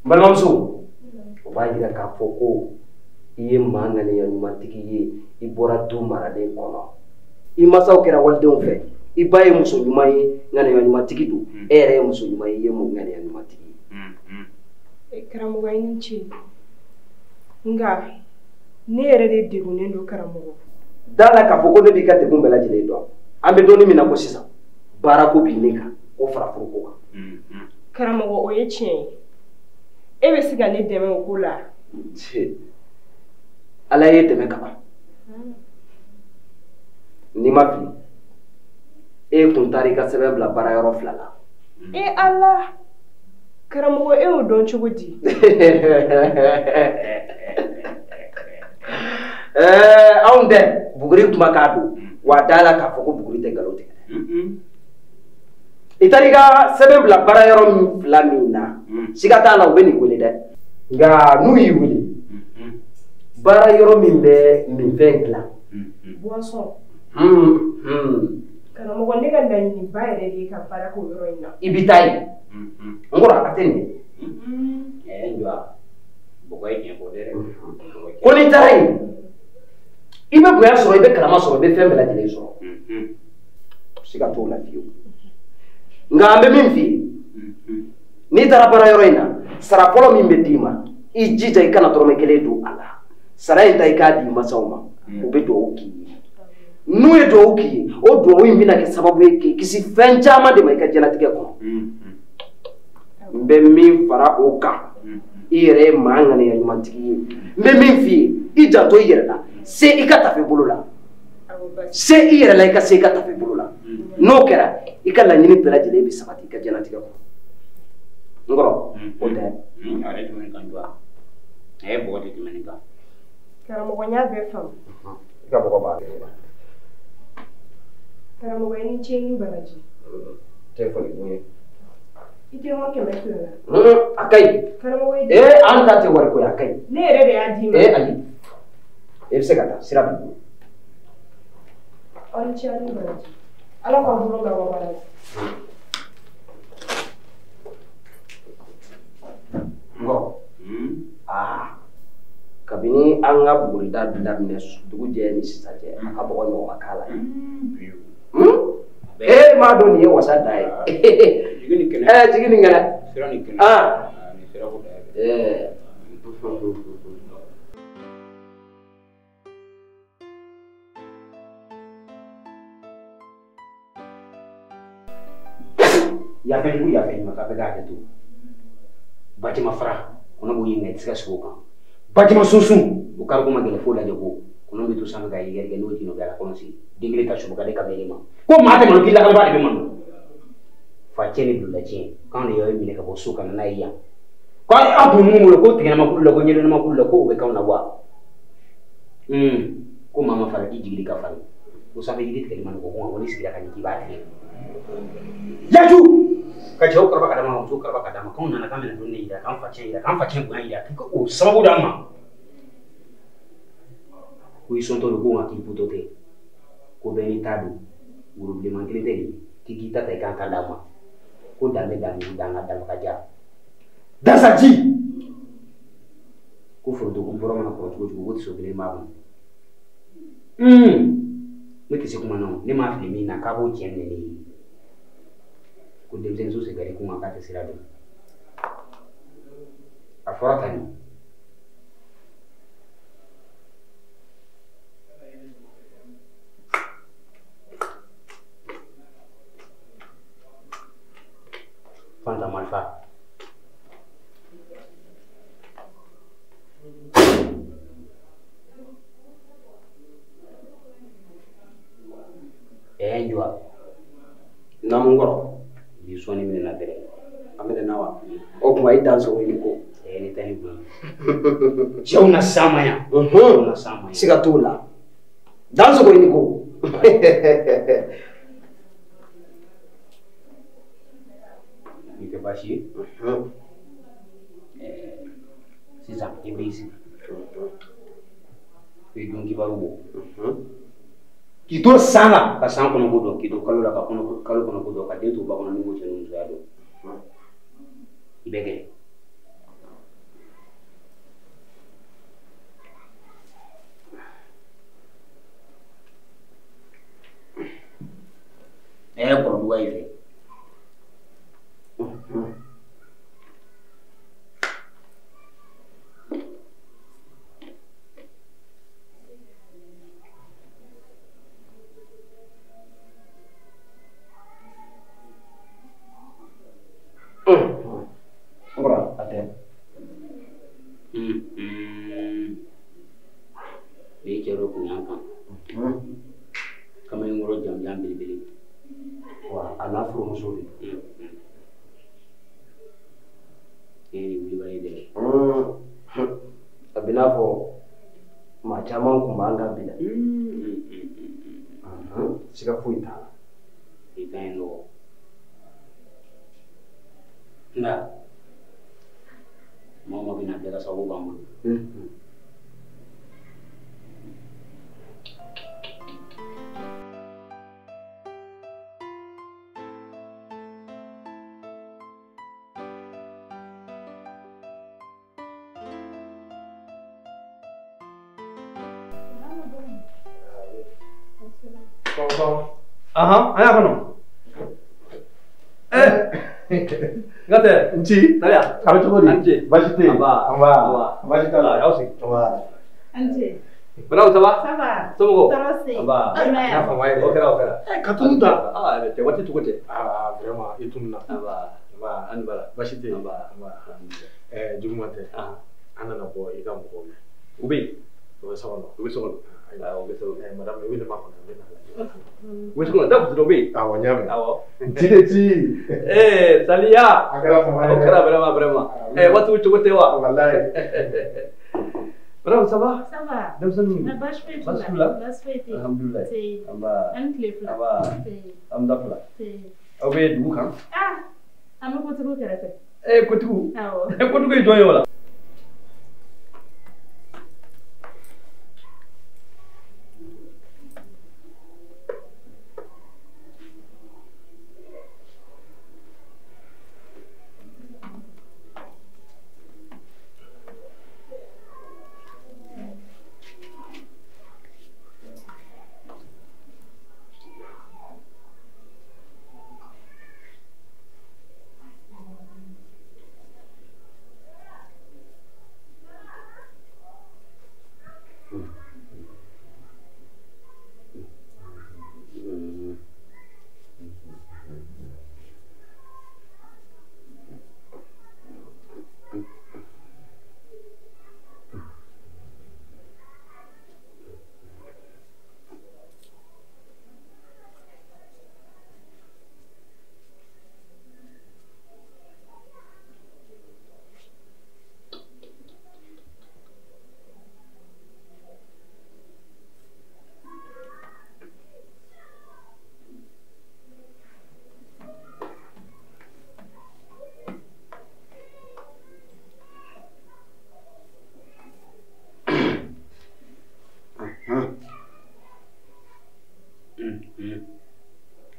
balimamuso o b'a jira k'a fɔ ko i ye maa ŋaniya ɲumantigi ye i bɔra du maralen kɔnɔ i masaw kɛra walidenw fɛ i ba ye muso ɲuman ye ŋaniya ɲumantigi don e yɛrɛ ye muso ɲuman ye i ye mun ŋaniya ɲumantigi ye karamɔgɔ i ni ce nka ne yɛrɛ de degunnen don karamɔgɔ da la k'a fɔ ko ne b'i ka degun bɛɛ lajɛlen dɔn an bɛ dɔɔnin min na ko sisan baara ko b'i ne kan ko fara furu ko kan karamɔgɔ o ye tiɲɛ ye e bɛ se ka ne dɛmɛ o ko la ala ye dɛmɛ ka ban n'i ma fili e kun taara i ka sɛbɛn bila baarayɔrɔ 2 la ala karamɔgɔ e y'o dɔn cogo di anw tɛ buguri kuma k'a don wa da la k'a fɔ ko buguri tɛ nkalon tigɛ i taara i ka sɛbɛn bila baarayɔrɔ 2 min na siga t'a la u bɛ nin wele dɛ nka n'u y'i wele baarayɔrɔ min bɛ minfɛn dilan boisson karamɔgɔ ne ka laɲini ba yɛrɛ de ye ka baara k'o yɔrɔ in na i bɛ taa yen n kɔrɔ a tɛ nin ko n'i taara yen i bɛ bonya sɔrɔ i bɛ karama sɔrɔ i bɛ fɛn bɛɛ lajɛlen sɔrɔ siga t'o la fiyewu nka an bɛ min f'i ye n'i taara baarayɔrɔ in na sara fɔlɔ min bɛ d'i ma i jija i kana dɔrɔmɛ 1 don a la sara in ta i k'a di masaw ma u bɛ dugawu k'i ye n'u ye dugawu k'i ye o dugawu in bɛna kɛ sababu ye k'i kisi fɛn caman de ma i ka diɲɛlatigɛ kɔnɔ n bɛ min fara o kan i yɛrɛ ye maa ŋaniya ɲumantigi ye n bɛ min f'i ye i janto i yɛrɛ la se i ka tafe bolo la se i yɛrɛ la i ka se i ka tafe bolo la n'o kɛra i ka laɲini bɛɛ lajɛlen bɛ sabati i ka diɲɛlatigɛ kɔnɔ n kɔrɔ o tɛ karamɔgɔ n y'a bɛɛ faamu i ka bɔgɔ b'a karamɔgɔ i ni ce i ni baraji tɛ fɔli ko ye i tɛ n ka 100 fila la a ka ɲi karamɔgɔ an ta tɛ wari ko ye a ka ɲi ne yɛrɛ de y'a d'i ma ayi e bɛ se ka taa sira b'i bolo aw ni ce aw ni baraji ala k'aw bolo mɛn aw bara n kɔrɔ kabini an ka bugurida daminɛ dugu jɛ ni sisan cɛ a ka bɔgɔ ɲɔgɔn ma k'a la m'a dɔn nin ye wasa da ye jigi ni kɛnɛ yafe ma k'a bɛ k'a kɛ to batima fara kɔnɔ b'o ɲininka i tɛ se ka sigi o kan batima sunsun o kari ko ma gɛlɛ fo lajɛ ko kɔnɔ bɛ to sanfɛ ka yɛrɛkɛ n'o jino bɛ a la kɔnɔ si den kelen ta sugu ka de ka bɛn ma ko maa tɛ malo k'i lakalaba de bɛ malo fa cɛ ni dula tiɲɛ k'anw de y'aw minɛ ka bɔ so ka na n'a ye yan ko aw tun mun bolo ko tigɛnamakulu la ko ɲɛdɔnnamakulu la ko o bɛ k'anw na wa ko maa ma fara k'i jigili ka farin ko sanfɛ yiri tigɛli ma nɔgɔ ko nka ko n'i sigira ka ɲɛ k'i b'a fiyɛ yaju ka cɛw kɔrɔba ka d'a ma muso kɔrɔba ka d'a ma k'anw nana k'an bɛna don ne yira k'an fa cɛ yira k'an fa cɛ bonya yira k'i o sababu d'an ma ko i sɔntɔ don ko nka k'i puto tɛ ko bɛɛ n'i ta don woro bilenman kelen tɛ nin k'i k'i ta ta i k'an ta d'a ma ko dan bɛ dan nin dan ka dan ka ja dasaji ko foronto ko bɔrɔ mana kɔrɔ cogo cogo ko tiso kelen b'a kɔnɔ ne tɛ se kuma na ne m'a fili min na k'a b'o tiɲɛ minɛ ne ye ko denmisɛnnin so sɛgɛrɛ ko nka k'a tɛ sira dɔn a fɔra tan nin fanta marifa njua namun kɔrɔ bi sɔnni minɛ na bɛrɛ an bɛ na wa o kuma i dan sogo ɲini ko ni tɛ ni bolo cɛw na sama yan na sama siga t'o la dan sogo ɲini ko ni tɛ baasi ye sisan i b'i sigi i dun kibaru bɔ k'i to san la ka san kɔnɔ ko dɔn k'i to kalo la ka kalo kɔnɔ ko dɔn ka den to ba kɔnɔ ni ko cɛ ni musoya dɔn i bɛ kɛ duga ife Ora, ate. Be kero kunyanka. Kama ngoro jam bili. Wa alafu musuri. Wili bali de. Abinafo machaman kumanga bila. Sika fuita. Itaino. Nda. Mama bina bela sabu bamba. Aha, ayah kono. Ngate, Nci, tanya. apa coba di? Anci. Basite. Aba. Basite lah. Yau sih. Aba. Anci. Berapa sama? Sama. Tunggu. Terus sih. Aba. Amen. Apa mai? Oke. Katunda. Ah, bete. Wati tu kote. Vraiment, itu na. Aba. Aba. An bara. Basite. Aba. Jumate. Ana na bo ika mo ko. Ubi. Bo sawono. Ubi sokol. Ah, ubi sokol. Madam, ibu nama ko na. Ubi sokol. Dah betul ubi. Awanya. Awo. Ci. Salia. Agora sama. Okera vraiment. Watu tu kote wa. Wallahi. Berapa sama? Sama. Dah sanu. Na bash fe Bash pula? Bash fe ti. Alhamdulillah. Si. Aba. An klip la. Aba. Si. Alhamdulillah. Si. Obe du kan? Ame ko tu kerete. Kotu. Awo. Kotu ko joyo wala.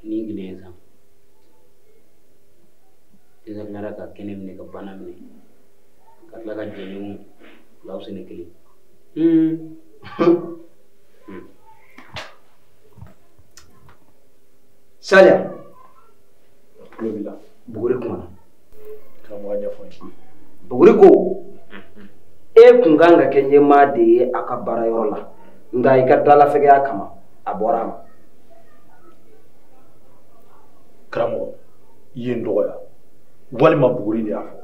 Ni gileza. Iza binara ka kene mine ka bana mine. Katla ka jenu law sene kili. Salia. Lobila. Buguri kuma. Kamu aja fo. Buguri ko. Kunganga kenye ma de akabara yoro la. Nga ikadala fege akama aborama. Kramo. Yen doya. Walima buguri de afo.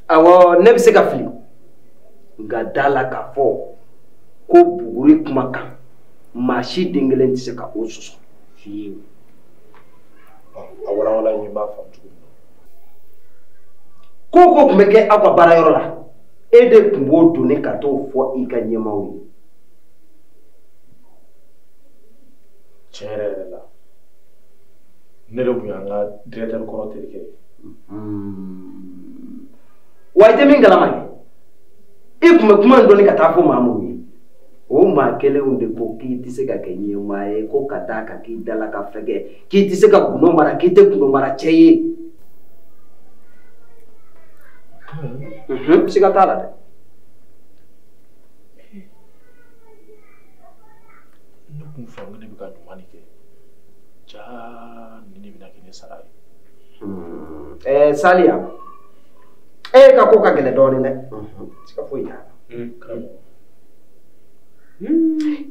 Awo ne bi se ka fili. Nga dala ka fo ko buguri kuma kan. Mashi dingelen ti se ka o soso. Fi. Awala wala yin ba fam tugu. Koko kumeke akwa bara yoro la. Ede kumbo doni ka to fo ika nyema wi. Chere la. Nero buanga directeur kono terike. Waite mingala mani. Ikume kuma doni ka ta fo mamu wi. O ma kele unde ko ki tise ka kenye mae ko kata ka ki dala ka fege ki tise ka kuno mara ki te kuno mara cheye. Sika tala de. kun fɛ ne bɛ ka ɲuman de kɛ jaa ni ne bɛna kɛ ne sara ye. Saliya e ka ko ka gɛlɛn dɔɔnin dɛ si ka foyi t'a la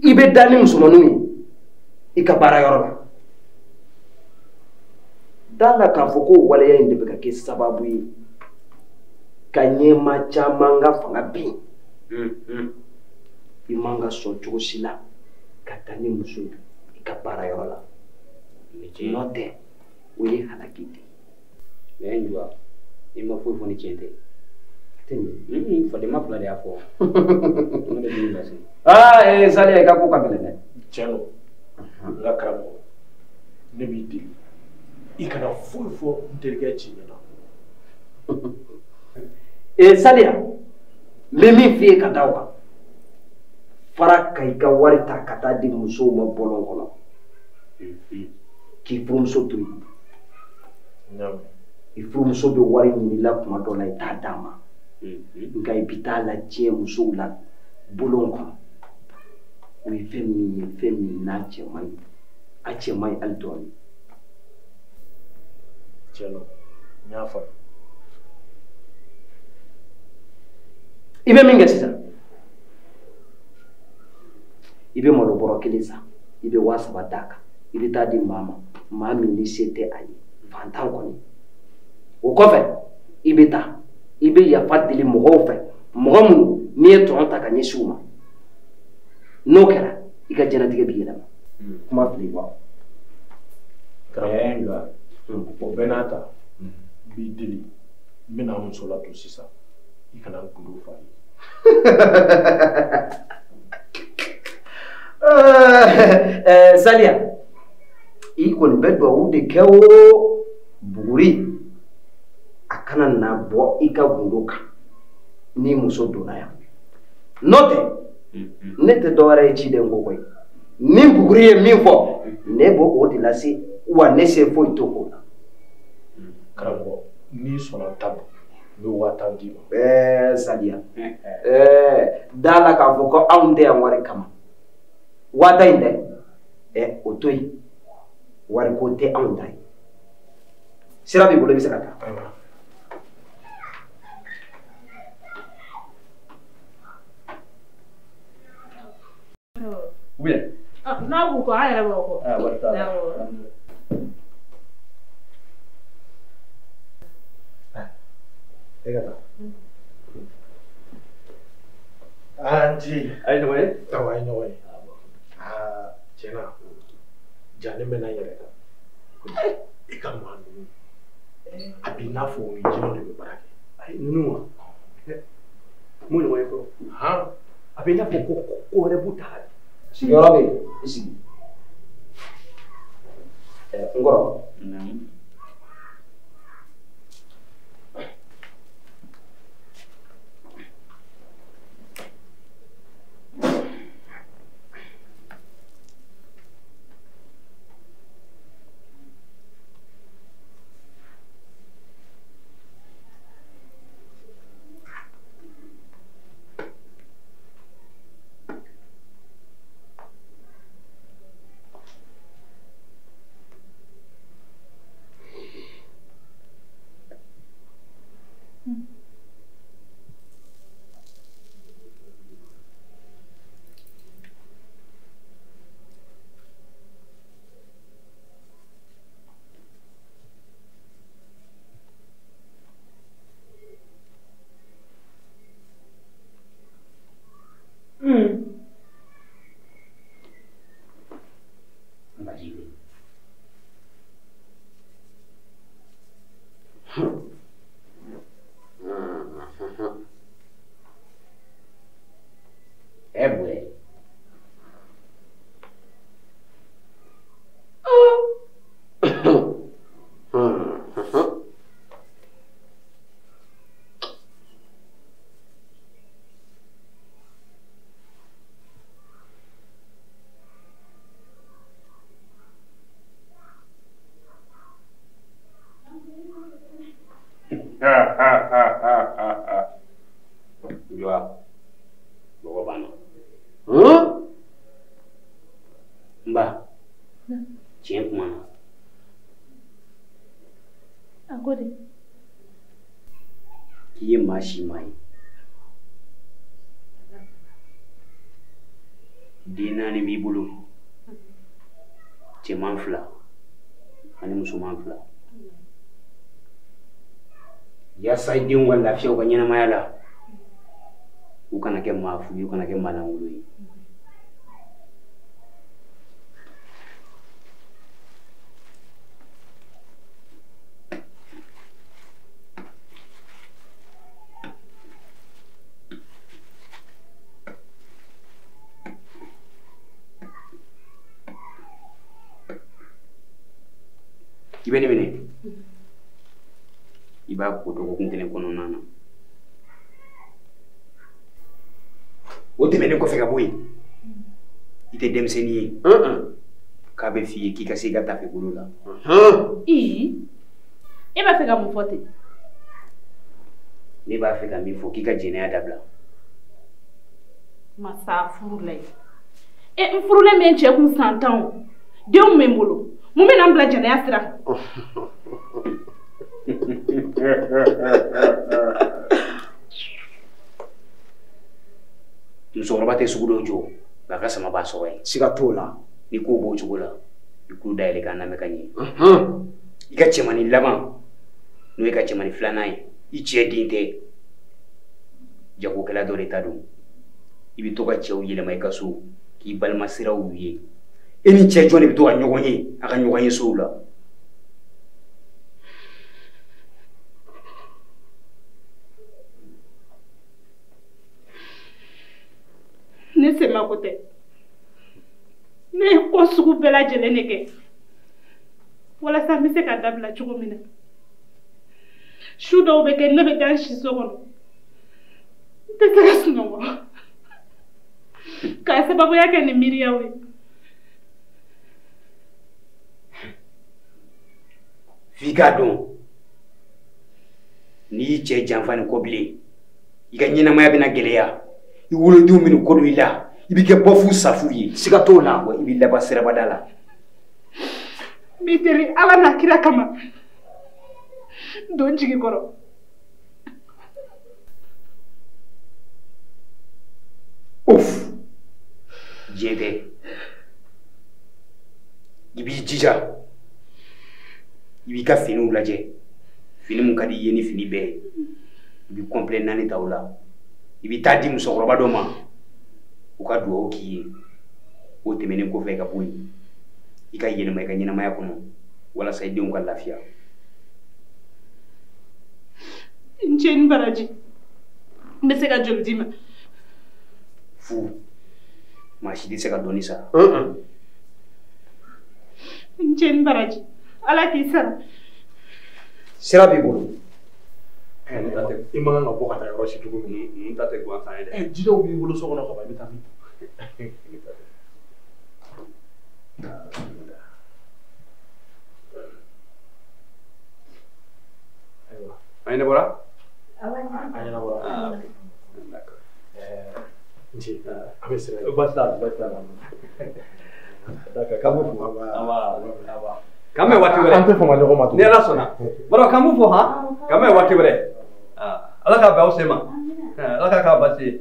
i bɛ da ni musomaninw ye i ka baarayɔrɔ la da la k'a fɔ ko waleya in de bɛ ka kɛ sababu ye ka ɲɛma caman ka fanga bin i man ka sɔn cogo si la ka taa ni muso i ka baarayɔrɔ la n'o tɛ o ye halaki de ye. Mais Njua, il m'a fait une tiente. Fatima fila de y'a fɔ. Saliya i ka ko ka gɛlɛn dɛ. Tiɲɛ don n ka karamɔgɔ ne b'i deli i kana foyi fɔ n terikɛ ci ɲɛna. Saliya n bɛ min f'i ye ka da o kan fara ka i ka wari ta ka taa di musow ma bɔlɔn kɔnɔ k'i furumuso to yen. I furumuso bɛ wari ɲini la kuma dɔ la i t'a d'a ma nka i bɛ taa lajɛ musow la bolon kɔnɔ o ye fɛn min ye fɛn min n'a cɛ man ɲi a cɛ man ɲi hali dɔɔnin. Tiɲɛ don n y'a faamu. I bɛ min kɛ sisan i bɛ malo bɔrɔ 1 san i bɛ 3,000 d'a kan i bɛ taa di maa ma maa min ni se tɛ a ye fantan kɔni. O kɔfɛ i bɛ taa i bɛ yafa deli mɔgɔw fɛ mɔgɔ minnu n'i ye tɔnɔ ta ka ɲɛsin u ma n'o kɛra i ka diɲɛlatigɛ bɛ yɛlɛma. Kuma fili wa? Karamɔgɔ o bɛɛ n'a ta n b'i deli n bɛna muso ladon sisan i kana gundo f'a ye. Saliya i kɔni bɛ duwawu de kɛ o buguri a kana na bɔ i ka gundo kan ni muso donna yan n'o tɛ ne tɛ dɔwɛrɛ ye ciden ko koyi ni buguri ye min fɔ ne b'o o de lase wa ne se foyi to o la. Karamɔgɔ n'i sɔnna ta ma n bɛ 1000 d'i ma. Saliya da la k'a fɔ ko anw tɛ yan wari kama 1000 in dɛ o to yen wari ko tɛ anw ta ye sira b'i bolo i bɛ se ka taa. Bien. N'a b'u kɔ an yɛrɛ b'o kɔ. Wari t'a la. E ka taa. N ci. A ye ɲɔgɔn ye? Awɔ a ye ɲɔgɔn ye. Tiɲɛ na ja ne mɛnna n yɛrɛ kan i ka maa ninnu a b'i n'a fɔ o ni jinɛw de bɛ baara kɛ. Ayi ninnu wa? Mun ɲɔgɔn ye fɔlɔ? A b'i n'a fɔ ko wɛrɛ b'u ta la. Sigiyɔrɔ bɛ yen i sigi. N kɔrɔ. Godi. K'i ye maa si ma ye. Den naani b'i bolo. Cɛman 2 ani musoman 2. Yaasa i denw ka lafiya u ka ɲɛnamaya la. U kana kɛ maa fu ye, u kana kɛ maa lankolon ye. I bɛ ne minɛ. I b'a ko dɔgɔkun 1 kɔnɔna na. O tɛmɛnen kɔfɛ ka bɔ yen, I tɛ denmisɛnnin ye. K'a bɛ f'i ye k'i ka se i ka tafe bolo la. E b'a fɛ ka mun fɔ ten? Ne b'a fɛ ka min fɔ k'i ka jɛnɛya dabila. Masa furula ye. N furulen bɛ n cɛ kun san 10 denw bɛ n bolo. Mun bɛ na n bila jɛnɛya sira kan? Musokɔrɔba tɛ sugu dɔw jɔ nka ka sama b'a sɔrɔ yen. Siga t'o la. Ni ko b'o cogo la, I k'u dayɛlɛ k'a lamɛn ka ɲɛ. I ka cɛmanin laban n'o ye ka cɛmanin 2nan ye, I cɛ den tɛ. Jagokɛla dɔ de ta don. I bɛ to ka cɛw yɛlɛma I ka so k'i balima siraw ye. E ni cɛ jɔn de bɛ to ka ɲɔgɔn ye a ka ɲɔgɔn ye sow la. Ne semako tɛ. Ne ye ko sugu bɛɛ lajɛlen de kɛ walasa n bɛ se ka dabila cogo min na. Su dɔw bɛ kɛ ne bɛ taa n si so kɔnɔ. N tɛ se ka sunɔgɔ. K'a sababuya kɛ nin miiriyaw ye. F'i k'a dɔn n'i y'i cɛ janfa nin kɔ bilen, I ka ɲɛnamaya bɛna gɛlɛya. I wolodenw bɛ ko don I la. I bɛ kɛ bɔfu safu ye. Siga t'o la. Wa I bɛ laban sirabada la. N b'i deli Ala n'a kira kama. Don jigi kɔrɔ. Ouf. Diɲɛ tɛ. I b'i jija. I b'i ka finiw lajɛ. Fini mun ka di I ye ni fini bɛɛ ye. I b'i complet 4 ta o la. I bɛ taa di musokɔrɔba dɔ ma. U ka dugawu k'i ye. O tɛmɛnen kɔfɛ ka bɔ yen, I ka yɛlɛma I ka ɲɛnamaya kɔnɔ walasa I denw ka lafiya. N cɛ ni baraji. N bɛ se ka joli d'i ma? Fu. Maa si tɛ se ka dɔɔni sa. N cɛ ni baraji. Ala k'i sara. Sira b'i bolo. Ne ta tɛ. I man kan ka bɔ ka taa yɔrɔ si cogo min. N ta tɛ gansan ye dɛ. Ji dɔw b'i bolo so kɔnɔ ka ban I bɛ taa min? Ayiwa. An ɲɛnabɔra? An ɲɛnabɔra. D'accord. N ce a bɛ sira. Baasi t'a la, baasi t'a la. D'accord, k'an bɛ fo. K'an bɛ waati wɛrɛ. An tɛ fama ɲɔgɔn ma tugun. Ni Ala sɔnna. Baro k'an b'u fɔ han. K'an bɛ waati wɛrɛ. Ala k'a bɛn aw sen ma. Ala k'a k'a baasi ye.